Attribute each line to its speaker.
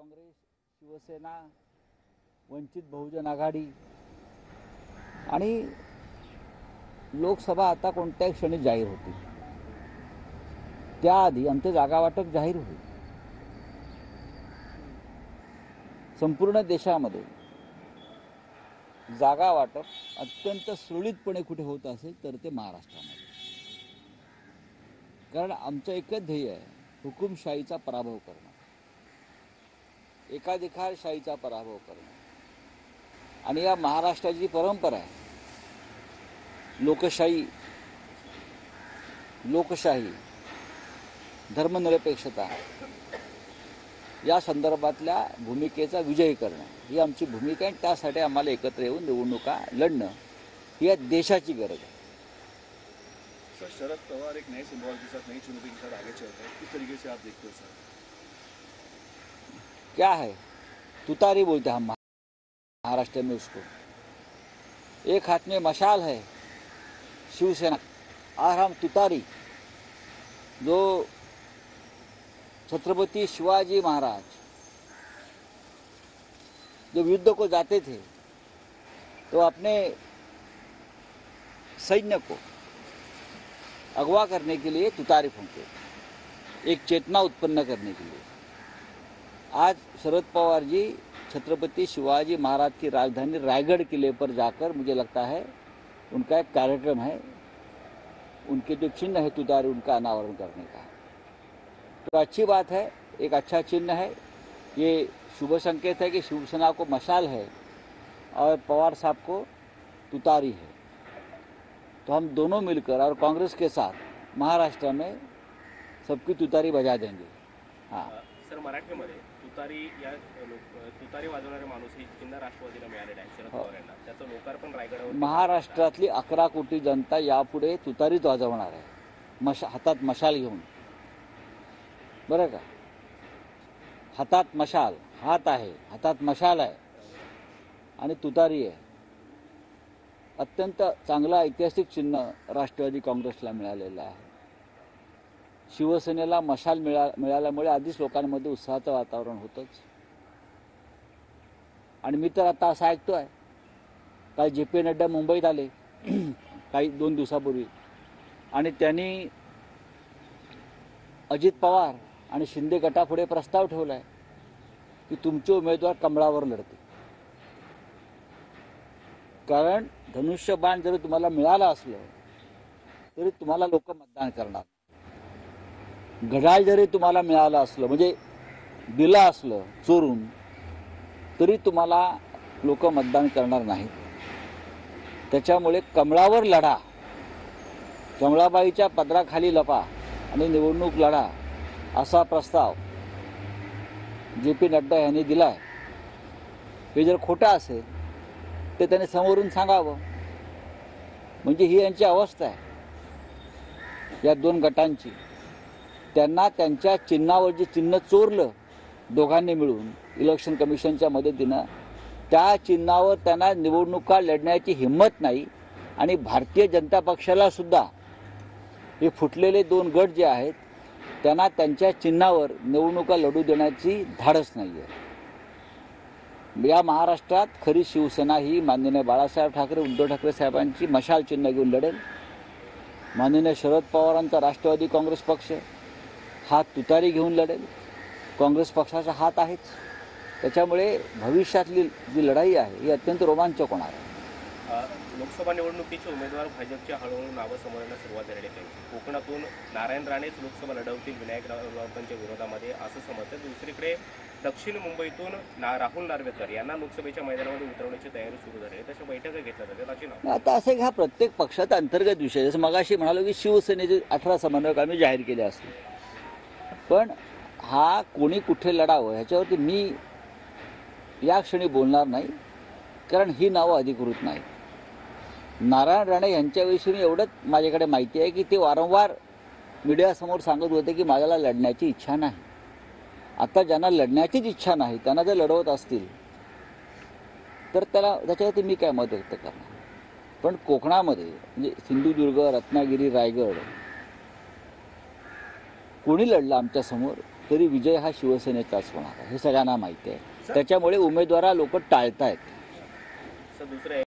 Speaker 1: काँग्रेस, शिवसेना, वंचित बहुजन आघाडी आणि लोकसभा आता कोणत्याही क्षणी जाहीर होती। त्याआधी आमचं जागा वाटप जाहीर होईल। संपूर्ण देशामध्ये जागा वाटप अत्यंत सुरळीतपणे कुठे होत असेल तर ते महाराष्ट्रामध्ये। कारण आमचं एकच ध्येय आहे, हुकुमशाहीचा पराभव करणं, एकाधिकारशाहीचा पराभव करणं। आणि या महाराष्ट्राची परंपरा आहे लोकशाही, धर्मनिरपेक्षता या संदर्भातल्या भूमिकेचा विजय करणं ही आमची भूमिका आहे। त्यासाठी आम्हाला एकत्र येऊन निवडणुका लढणं ही या देशाची गरज है।
Speaker 2: सर, शरद पवार एक नए सिंबल के साथ, नई चुनौती के साथ आगे चल रहे हैं, किस तरीके से आप देखते हो सर?
Speaker 1: क्या है, तुतारी बोलते हैं हम महाराष्ट्र में उसको। एक हाथ में मशाल है शिवसेना और हम तुतारी, जो छत्रपति शिवाजी महाराज जब युद्ध को जाते थे तो अपने सैन्य को अगवा करने के लिए तुतारी फूंके, एक चेतना उत्पन्न करने के लिए। आज शरद पवार जी छत्रपति शिवाजी महाराज की राजधानी रायगढ़ किले पर जाकर, मुझे लगता है उनका एक कार्यक्रम है, उनके जो चिन्ह है तुतारी, उनका अनावरण करने का। तो अच्छी बात है, एक अच्छा चिन्ह है, ये शुभ संकेत है कि शिवसेना को मशाल है और पवार साहब को तुतारी है। तो हम दोनों मिलकर और कांग्रेस के साथ महाराष्ट्र में सबकी तुतारी बजा देंगे। हाँ
Speaker 3: सर, मराठीमध्ये तुतारी वाजवणारे माणूस ही चिन्ह राष्ट्रवादीला मिळालेलं आहे शरद पवार यांना, त्याचं लोकार्पण रायगडावर।
Speaker 1: महाराष्ट्रातली 11 कोटी जनता यापुढे तुतारीच वाजवणार आहे, हातात मशाल घेऊन। बरं का, हातात मशाल, हात आहे, हातात मशाल आहे आणि तुतारी आहे। अत्यंत चांगला ऐतिहासिक चिन्ह राष्ट्रवादी काँग्रेसला मिळालेलं आहे। शिवसेनेला मशाल मिळाल्यामुळे आधीच लोकांमध्ये उत्साहाचं वातावरण होतंच। आणि मी तर आता असं ऐकतोय, काल जे.पी. नड्डा मुंबईत आले काही 2 दिवसापूर्वी, आणि त्यांनी अजित पवार आणि शिंदे गटापुढे प्रस्ताव ठेवलाय की तुमचे उमेदवार कमळावर लढतील। कारण धनुष्यबाण जरी तुम्हाला मिळालं असलं तरी तुम्हाला लोक मतदान करणार। घड्याळ जरी तुम्हाला मिळालं असलं, म्हणजे दिलं असलं चोरून, तरी तुम्हाला लोक मतदान करणार नाहीत। त्याच्यामुळे कमळावर लढा, कमळाबाईच्या पदराखाली लपा आणि निवडणूक लढा, असा प्रस्ताव जे.पी. नड्डा यांनी दिलाय। हे जर खोटं असेल ते त्याने समोरून सांगावं। म्हणजे ही यांची अवस्था आहे या 2 गटांची। त्यांना त्यांच्या चिन्हावर जे चिन्ह चोरलं दोघांनी मिळून इलेक्शन कमिशनच्या मदतीनं, त्या चिन्हावर त्यांना निवडणुका लढण्याची हिंमत नाही। आणि भारतीय जनता पक्षाला सुद्धा हे फुटलेले 2 गट जे आहेत त्यांना त्यांच्या चिन्हावर निवडणुका लढू देण्याची धाडस नाही आहे। या महाराष्ट्रात खरी शिवसेना ही माननीय बाळासाहेब ठाकरे, उद्धव ठाकरे साहेबांची मशाल चिन्ह घेऊन लढेल। माननीय शरद पवारांचा राष्ट्रवादी काँग्रेस पक्ष हा तुतारी घेऊन लढेल। काँग्रेस पक्षाचा हात आहेच। त्याच्यामुळे भविष्यातली जी लढाई आहे ही अत्यंत रोमांचक होणार आहे।
Speaker 3: लोकसभा निवडणुकीचे उमेदवार भाजपच्या हळूहळू नावं समोर येण्यास सुरुवात झालेली आहे। कोकणातून नारायण राणेच लोकसभा लढवतील विनायक राऊतांच्या विरोधामध्ये, असं समजतं। दुसरीकडे दक्षिण मुंबईतून राहुल नार्वेकर यांना लोकसभेच्या मैदानामध्ये उतरवण्याची तयारी सुरू झाली आहे। तशा बैठका घेतल्या जातात अशी नाव।
Speaker 1: आता असं हा प्रत्येक पक्षाचा अंतर्गत विषय। जसं मगाशी म्हणालो की शिवसेनेचे 18 समन्वयक आम्ही जाहीर केले असतील, पण हा कोणी कुठे लढावं ह्याच्यावरती मी या क्षणी बोलणार नाही, कारण ही नावं अधिकृत नाही। नारायण राणे यांच्याविषयी एवढंच माझ्याकडे माहिती आहे की ते वारंवार मीडियासमोर सांगत होते की माझ्याला लढण्याची इच्छा नाही। आता ज्यांना लढण्याचीच इच्छा नाही त्यांना जर लढवत असतील तर त्याच्यावरती मी काय मत व्यक्त करणार। पण कोकणामध्ये म्हणजे सिंधुदुर्ग, रत्नागिरी, रायगड कोणी लढलं आमच्यासमोर तरी विजय हा शिवसेनेचाच होणार आहे हे सगळ्यांना माहिती आहे. त्याच्यामुळे उमेदवार लोक टाळतायत.
Speaker 3: दुसरं